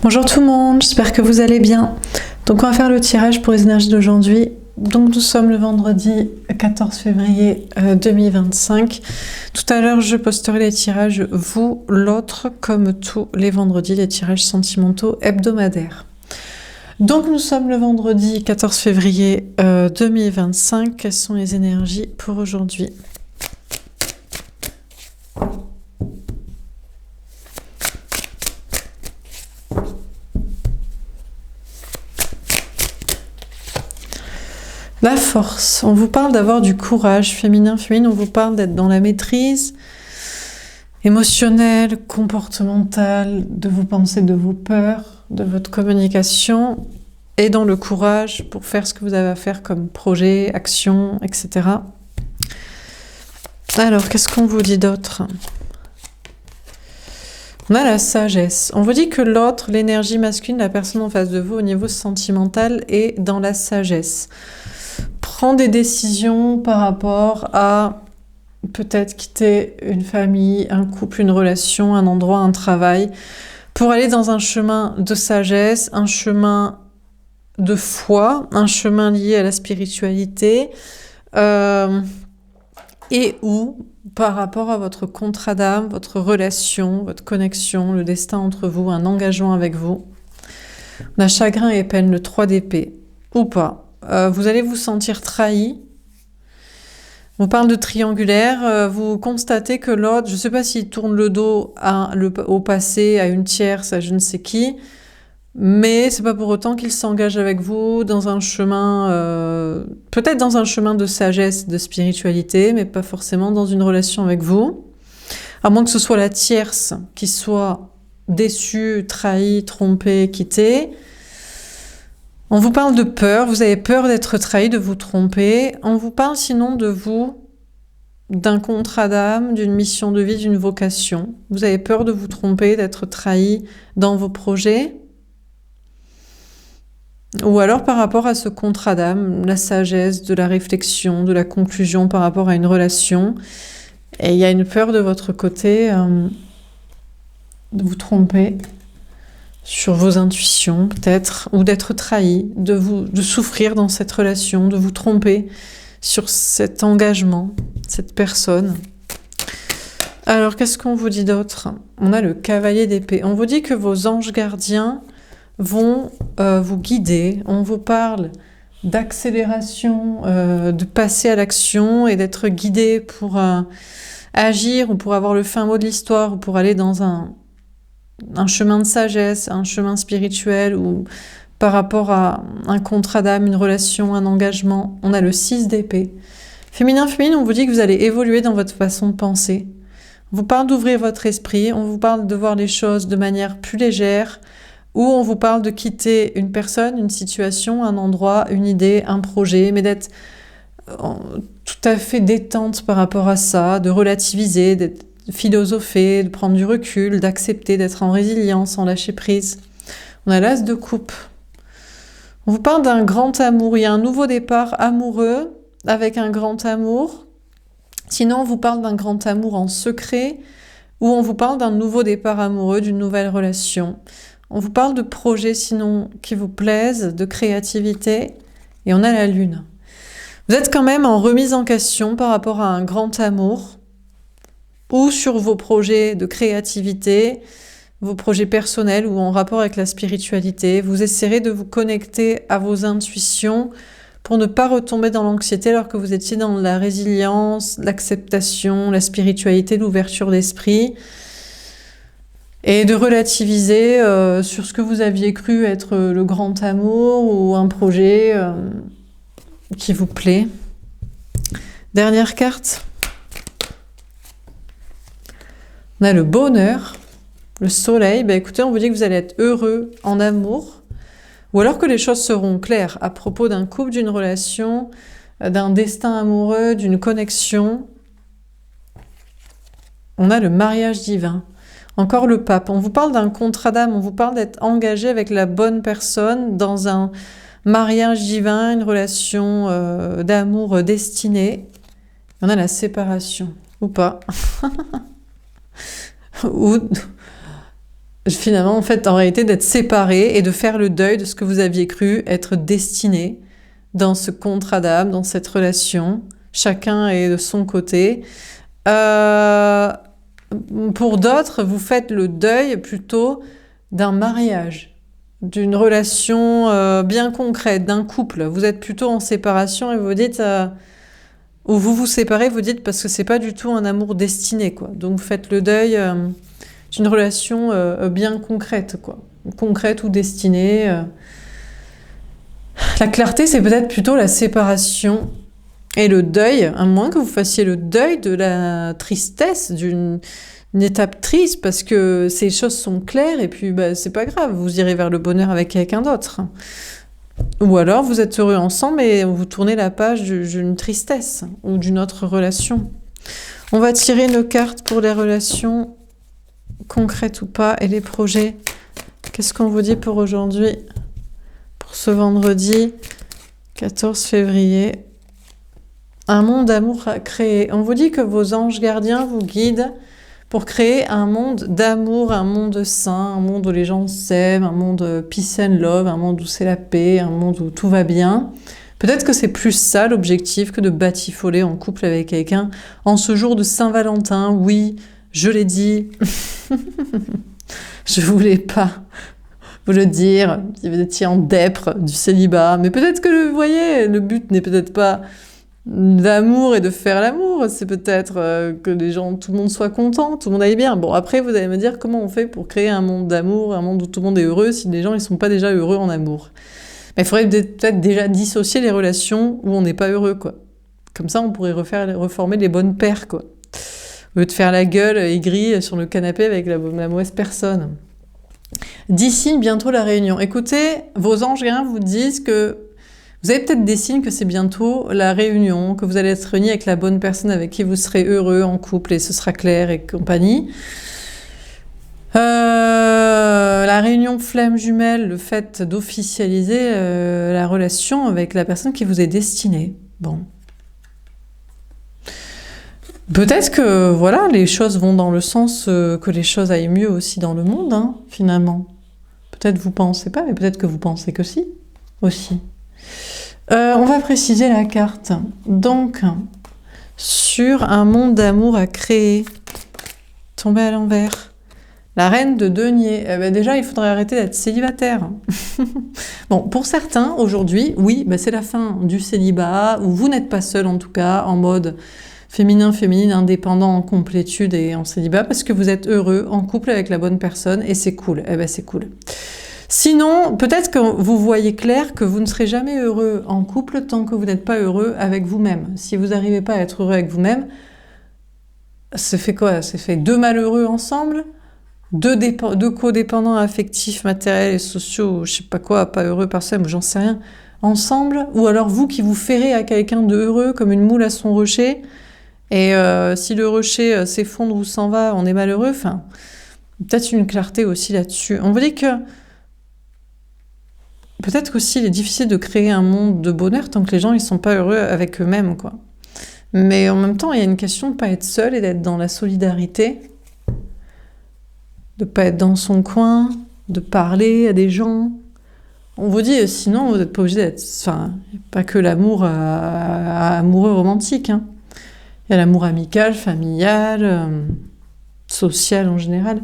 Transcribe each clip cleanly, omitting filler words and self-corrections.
Bonjour tout le monde, j'espère que vous allez bien. Donc on va faire le tirage pour les énergies d'aujourd'hui. Donc nous sommes le vendredi 14 février 2025. Tout à l'heure je posterai les tirages vous, l'autre, comme tous les vendredis, les tirages sentimentaux hebdomadaires. Donc nous sommes le vendredi 14 février 2025. Quelles sont les énergies pour aujourd'hui ? La force, on vous parle d'avoir du courage féminin, on vous parle d'être dans la maîtrise émotionnelle, comportementale, de vos pensées, de vos peurs, de votre communication et dans le courage pour faire ce que vous avez à faire comme projet, action, etc. Alors, qu'est-ce qu'on vous dit d'autre ? On a la sagesse. On vous dit que l'autre, l'énergie masculine, la personne en face de vous au niveau sentimental est dans la sagesse. Prend des décisions par rapport à peut-être quitter une famille, un couple, une relation, un endroit, un travail, pour aller dans un chemin de sagesse, un chemin de foi, un chemin lié à la spiritualité, et où, par rapport à votre contrat d'âme, votre relation, votre connexion, le destin entre vous, un engagement avec vous, on a chagrin et peine, le 3 d'épée, ou pas. Vous allez vous sentir trahi. On parle de triangulaire. Vous constatez que l'autre, je ne sais pas s'il tourne le dos au passé, à une tierce, à je ne sais qui, mais c'est pas pour autant qu'il s'engage avec vous dans un chemin, peut-être dans un chemin de sagesse, de spiritualité, mais pas forcément dans une relation avec vous. À moins que ce soit la tierce qui soit déçue, trahie, trompée, quittée. On vous parle de peur, vous avez peur d'être trahi, de vous tromper. On vous parle sinon de vous, d'un contrat d'âme, d'une mission de vie, d'une vocation. Vous avez peur de vous tromper, d'être trahi dans vos projets. Ou alors par rapport à ce contrat d'âme, la sagesse, de la réflexion, de la conclusion par rapport à une relation. Et il y a une peur de votre côté de vous tromper sur vos intuitions peut-être, ou d'être trahi, de souffrir dans cette relation, de vous tromper sur cet engagement, cette personne. Alors qu'est-ce qu'on vous dit d'autre ? On a le cavalier d'épée. On vous dit que vos anges gardiens vont vous guider. On vous parle d'accélération, de passer à l'action et d'être guidé pour agir ou pour avoir le fin mot de l'histoire ou pour aller dans un chemin de sagesse, un chemin spirituel ou par rapport à un contrat d'âme, une relation, un engagement. On a le 6 d'épée. Féminin, on vous dit que vous allez évoluer dans votre façon de penser. On vous parle d'ouvrir votre esprit, on vous parle de voir les choses de manière plus légère, ou on vous parle de quitter une personne, une situation, un endroit, une idée, un projet, mais d'être tout à fait détente par rapport à ça, de relativiser, d'être philosopher, de prendre du recul, d'accepter, d'être en résilience, en lâcher prise. On a l'as de coupe. On vous parle d'un grand amour. Il y a un nouveau départ amoureux avec un grand amour. Sinon, on vous parle d'un grand amour en secret ou on vous parle d'un nouveau départ amoureux, d'une nouvelle relation. On vous parle de projets sinon qui vous plaisent, de créativité. Et on a la lune. Vous êtes quand même en remise en question par rapport à un grand amour ou sur vos projets de créativité, vos projets personnels ou en rapport avec la spiritualité. Vous essaierez de vous connecter à vos intuitions pour ne pas retomber dans l'anxiété alors que vous étiez dans la résilience, l'acceptation, la spiritualité, l'ouverture d'esprit. Et de relativiser sur ce que vous aviez cru être le grand amour ou un projet qui vous plaît. Dernière carte. On a le bonheur, le soleil. Écoutez, on vous dit que vous allez être heureux en amour, ou alors que les choses seront claires à propos d'un couple, d'une relation, d'un destin amoureux, d'une connexion. On a le mariage divin. Encore le pape. On vous parle d'un contrat d'âme, on vous parle d'être engagé avec la bonne personne dans un mariage divin, une relation d'amour destinée. On a la séparation, ou pas. finalement, en fait, en réalité, d'être séparés et de faire le deuil de ce que vous aviez cru être destiné dans ce contrat d'âme, dans cette relation. Chacun est de son côté. Euh, pour d'autres, vous faites le deuil plutôt d'un mariage, d'une relation bien concrète, d'un couple. Vous êtes plutôt en séparation et vous dites... ou vous vous séparez, vous dites parce que c'est pas du tout un amour destiné, quoi. Donc vous faites le deuil d'une relation bien concrète, quoi. Concrète ou destinée. La clarté, c'est peut-être plutôt la séparation et le deuil, à moins que vous fassiez le deuil de la tristesse, d'une étape triste, parce que ces choses sont claires et puis bah, c'est pas grave, vous irez vers le bonheur avec quelqu'un d'autre. Ou alors vous êtes heureux ensemble et vous tournez la page d'une tristesse ou d'une autre relation. On va tirer nos cartes pour les relations concrètes ou pas et les projets. Qu'est-ce qu'on vous dit pour aujourd'hui? Pour ce vendredi 14 février. Un monde d'amour à créer. On vous dit que vos anges gardiens vous guident pour créer un monde d'amour, un monde sain, un monde où les gens s'aiment, un monde peace and love, un monde où c'est la paix, un monde où tout va bien. Peut-être que c'est plus ça l'objectif que de batifoler en couple avec quelqu'un en ce jour de Saint-Valentin. Oui, je l'ai dit. Je voulais pas vous le dire. Vous étiez en dèpre du célibat. Mais peut-être que, vous voyez, le but n'est peut-être pas l'amour et de faire l'amour, c'est peut-être que les gens, tout le monde soit content, tout le monde aille bien. Bon, après, vous allez me dire comment on fait pour créer un monde d'amour, un monde où tout le monde est heureux, si les gens ils sont pas déjà heureux en amour. Mais il faudrait peut-être déjà dissocier les relations où on n'est pas heureux, quoi. Comme ça, on pourrait reformer les bonnes paires, quoi. Au lieu de faire la gueule aigrie sur le canapé avec la mauvaise personne. D'ici bientôt la réunion. Écoutez, vos anges gardiens vous disent que vous avez peut-être des signes que c'est bientôt la réunion, que vous allez être réunis avec la bonne personne avec qui vous serez heureux en couple et ce sera clair et compagnie. La réunion flamme jumelle, le fait d'officialiser la relation avec la personne qui vous est destinée. Bon. Peut-être que voilà, les choses vont dans le sens que les choses aillent mieux aussi dans le monde, hein, finalement. Peut-être vous pensez pas, mais peut-être que vous pensez que si, aussi. On va préciser la carte. Donc, sur un monde d'amour à créer, tombé à l'envers. La reine de denier. Eh ben déjà, il faudrait arrêter d'être célibataire. Bon, pour certains, aujourd'hui, oui, ben c'est la fin du célibat, où vous n'êtes pas seul en tout cas, en mode féminin, féminine, indépendant, en complétude et en célibat, parce que vous êtes heureux, en couple avec la bonne personne, et c'est cool. Eh ben c'est cool. Sinon, peut-être que vous voyez clair que vous ne serez jamais heureux en couple tant que vous n'êtes pas heureux avec vous-même. Si vous n'arrivez pas à être heureux avec vous-même, ça fait quoi? Ça fait deux malheureux ensemble, deux codépendants affectifs, matériels et sociaux, je sais pas quoi, pas heureux par soi, j'en sais rien, ensemble, ou alors vous qui vous ferrez à quelqu'un de heureux comme une moule à son rocher, et si le rocher s'effondre ou s'en va, on est malheureux, enfin, peut-être une clarté aussi là-dessus. On vous dit que peut-être qu'aussi il est difficile de créer un monde de bonheur tant que les gens ils sont pas heureux avec eux-mêmes, quoi. Mais en même temps, il y a une question de pas être seul et d'être dans la solidarité, de pas être dans son coin, de parler à des gens. On vous dit, sinon vous n'êtes pas obligé d'être... Enfin, pas que l'amour amoureux romantique, hein. Il y a l'amour amical, familial, social en général.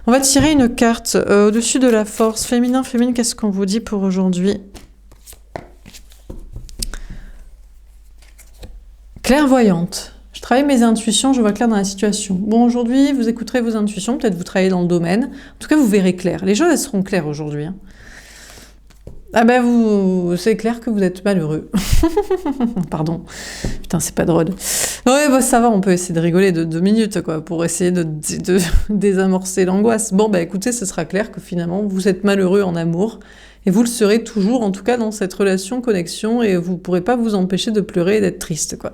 On va tirer une carte au-dessus de la force. Féminin, féminine, qu'est-ce qu'on vous dit pour aujourd'hui? Clairvoyante. Je travaille mes intuitions, je vois clair dans la situation. Bon, aujourd'hui, vous écouterez vos intuitions, peut-être vous travaillez dans le domaine. En tout cas, vous verrez clair. Les choses, elles seront claires aujourd'hui, hein. Ah ben, c'est clair que vous êtes malheureux. Pardon. Putain, c'est pas drôle. Ouais, bah ça va, on peut essayer de rigoler de 2 minutes, quoi, pour essayer de désamorcer l'angoisse. Bon, bah écoutez, ce sera clair que finalement, vous êtes malheureux en amour, et vous le serez toujours, en tout cas, dans cette relation, connexion, et vous pourrez pas vous empêcher de pleurer et d'être triste, quoi.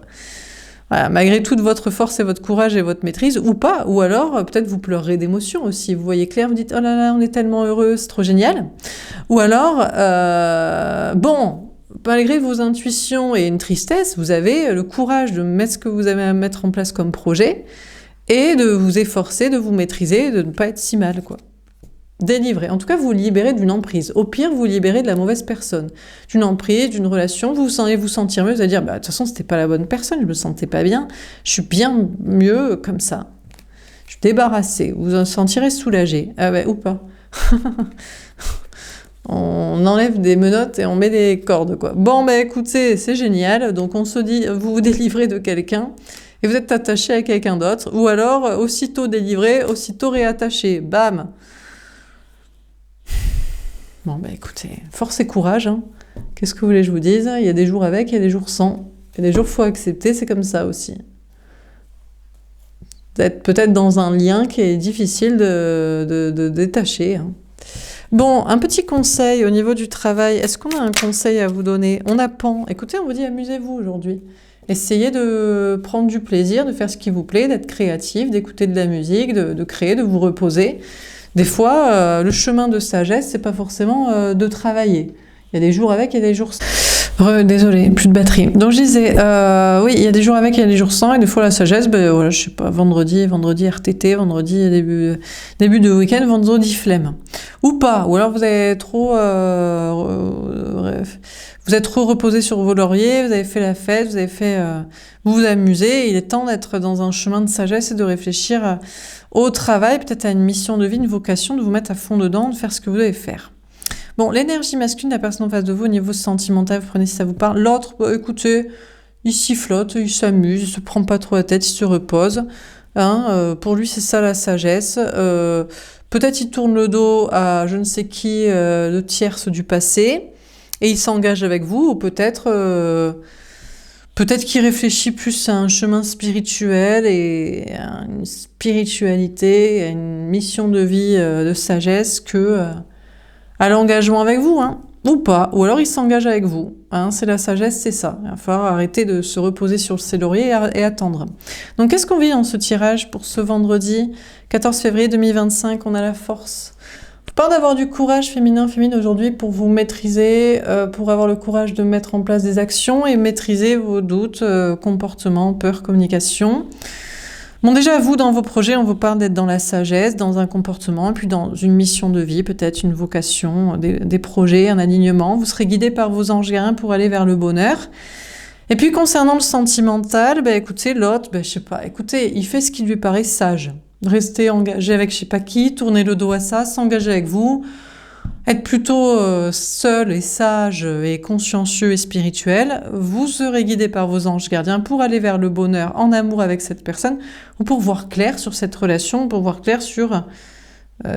Voilà, malgré toute votre force et votre courage et votre maîtrise, ou pas, ou alors peut-être vous pleurerez d'émotion aussi. Vous voyez clair, vous dites « Oh là là, on est tellement heureux, c'est trop génial !» Ou alors, bon, malgré vos intuitions et une tristesse, vous avez le courage de mettre ce que vous avez à mettre en place comme projet et de vous efforcer, de vous maîtriser, et de ne pas être si mal, quoi. délivrer. En tout cas, vous vous libérez d'une emprise. Au pire, vous vous libérez de la mauvaise personne. D'une emprise, d'une relation, vous allez vous sentir mieux. Vous allez dire, bah, de toute façon, c'était pas la bonne personne, je me sentais pas bien. Je suis bien mieux comme ça. Je suis débarrassée. Vous vous sentirez soulagé. Ah ouais, ou pas. On enlève des menottes et on met des cordes, quoi. Bon, bah écoutez, c'est génial. Donc on se dit, vous vous délivrez de quelqu'un et vous êtes attaché à quelqu'un d'autre. Ou alors, aussitôt délivré, aussitôt réattaché. Bam! Bon, bah écoutez, force et courage. Hein. Qu'est-ce que vous voulez que je vous dise? Il y a des jours avec, il y a des jours sans. Il y a des jours qu'il faut accepter, c'est comme ça aussi. D'être peut-être dans un lien qui est difficile de détacher. Hein. Bon, un petit conseil au niveau du travail. Est-ce qu'on a un conseil à vous donner? On apprend. Écoutez, on vous dit amusez-vous aujourd'hui. Essayez de prendre du plaisir, de faire ce qui vous plaît, d'être créatif, d'écouter de la musique, de créer, de vous reposer. Des fois, le chemin de sagesse, c'est pas forcément de travailler. Il y a des jours avec, il y a des jours sans. Désolée, plus de batterie. Donc je disais, oui, il y a des jours avec, il y a des jours sans, et des fois la sagesse, ben voilà, je sais pas, vendredi RTT, vendredi début de week-end, vendredi flemme. Ou pas, ou alors vous êtes trop reposé sur vos lauriers, vous avez fait la fête, vous vous amusez, il est temps d'être dans un chemin de sagesse et de réfléchir au travail, peut-être à une mission de vie, une vocation, de vous mettre à fond dedans, de faire ce que vous devez faire. Bon, l'énergie masculine de la personne en face de vous, au niveau sentimental, vous prenez si ça vous parle. L'autre, bah, écoutez, il sifflote, il s'amuse, il se prend pas trop la tête, il se repose. Hein, pour lui, c'est ça la sagesse. Peut-être il tourne le dos à je ne sais qui de tierce du passé et il s'engage avec vous, ou peut-être qu'il réfléchit plus à un chemin spirituel et à une spiritualité, à une mission de vie de sagesse que à l'engagement avec vous, hein, ou pas, ou alors il s'engage avec vous. Hein, c'est la sagesse, c'est ça. Il va falloir arrêter de se reposer sur ses lauriers et attendre. Donc qu'est-ce qu'on vit dans ce tirage pour ce vendredi 14 février 2025? On a la force. Je parle d'avoir du courage féminin aujourd'hui pour vous maîtriser, pour avoir le courage de mettre en place des actions et maîtriser vos doutes, comportements, peurs, communication. Bon, déjà, vous, dans vos projets, on vous parle d'être dans la sagesse, dans un comportement, puis dans une mission de vie, peut-être une vocation, des projets, un alignement. Vous serez guidé par vos anges gardiens pour aller vers le bonheur. Et puis, concernant le sentimental, écoutez, l'autre, je sais pas, écoutez, il fait ce qui lui paraît sage. Rester engagé avec je sais pas qui, tourner le dos à ça, s'engager avec vous, être plutôt seul et sage et consciencieux et spirituel, vous serez guidé par vos anges gardiens pour aller vers le bonheur en amour avec cette personne, ou pour voir clair sur cette relation, pour voir clair sur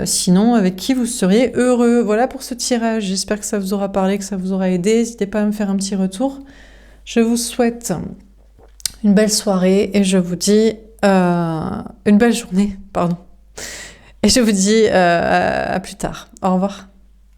sinon avec qui vous seriez heureux. Voilà pour ce tirage, j'espère que ça vous aura parlé, que ça vous aura aidé, n'hésitez pas à me faire un petit retour. Je vous souhaite une belle soirée et je vous dis une belle journée, pardon. Et je vous dis à plus tard. Au revoir.